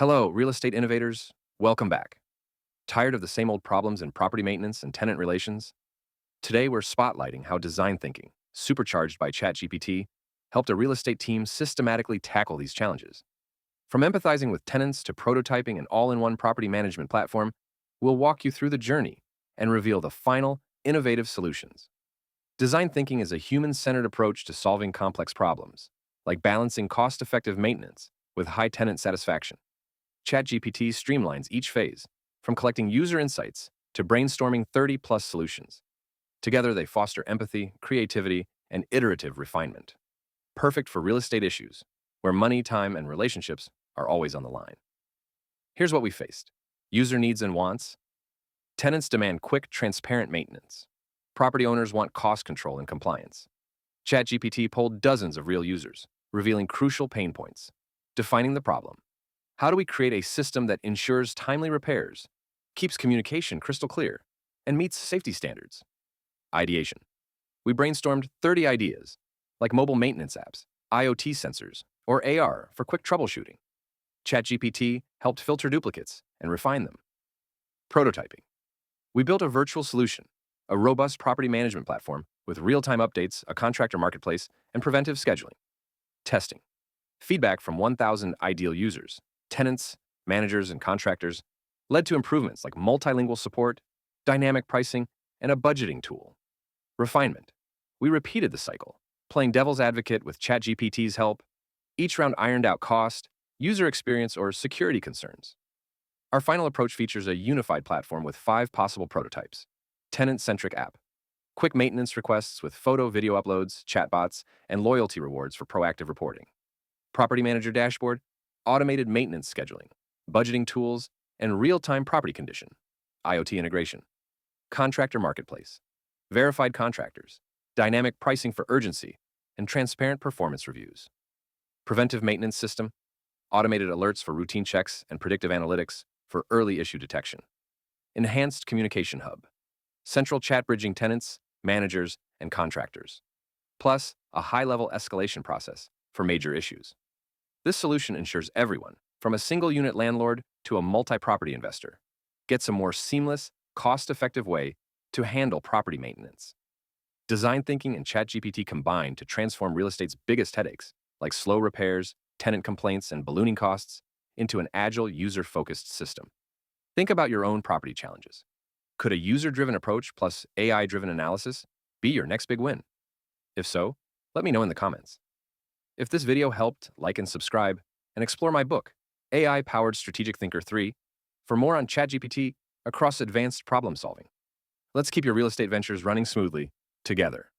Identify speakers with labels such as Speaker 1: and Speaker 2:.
Speaker 1: Hello, real estate innovators. Welcome back. Tired of the same old problems in property maintenance and tenant relations? Today, we're spotlighting how design thinking, supercharged by ChatGPT, helped a real estate team systematically tackle these challenges. From empathizing with tenants to prototyping an all in one property management platform, we'll walk you through the journey and reveal the final, innovative solutions. Design thinking is a human centered approach to solving complex problems, like balancing cost effective maintenance with high tenant satisfaction. ChatGPT streamlines each phase, from collecting user insights to brainstorming 30-plus solutions. Together, they foster empathy, creativity, and iterative refinement. Perfect for real estate issues, where money, time, and relationships are always on the line. Here's what we faced. User needs and wants. Tenants demand quick, transparent maintenance. Property owners want cost control and compliance. ChatGPT polled dozens of real users, revealing crucial pain points. Defining the problem. How do we create a system that ensures timely repairs, keeps communication crystal clear, and meets safety standards? Ideation. We brainstormed 30 ideas, like mobile maintenance apps, IoT sensors, or AR for quick troubleshooting. ChatGPT helped filter duplicates and refine them. Prototyping. We built a virtual solution, a robust property management platform with real-time updates, a contractor marketplace, and preventive scheduling. Testing. Feedback from 1,000 ideal users, tenants, managers, and contractors led to improvements like multilingual support, dynamic pricing, and a budgeting tool. Refinement. We repeated the cycle, playing devil's advocate with ChatGPT's help. Each round ironed out cost, user experience, or security concerns. Our final approach features a unified platform with 5 possible prototypes. Tenant-centric app. Quick maintenance requests with photo, video uploads, chatbots, and loyalty rewards for proactive reporting. Property manager dashboard, automated maintenance scheduling, budgeting tools, and real-time property condition, IoT integration. Contractor marketplace, verified contractors, dynamic pricing for urgency, and transparent performance reviews. Preventive maintenance system, automated alerts for routine checks and predictive analytics for early issue detection. Enhanced communication hub, central chat bridging tenants, managers, and contractors. Plus, a high-level escalation process for major issues. This solution ensures everyone, from a single-unit landlord to a multi-property investor, gets a more seamless, cost-effective way to handle property maintenance. Design thinking and ChatGPT combine to transform real estate's biggest headaches, like slow repairs, tenant complaints, and ballooning costs, into an agile, user-focused system. Think about your own property challenges. Could a user-driven approach plus AI-driven analysis be your next big win? If so, let me know in the comments. If this video helped, like and subscribe, and explore my book, AI-Powered Strategic Thinker 3, for more on ChatGPT across advanced problem solving. Let's keep your real estate ventures running smoothly together.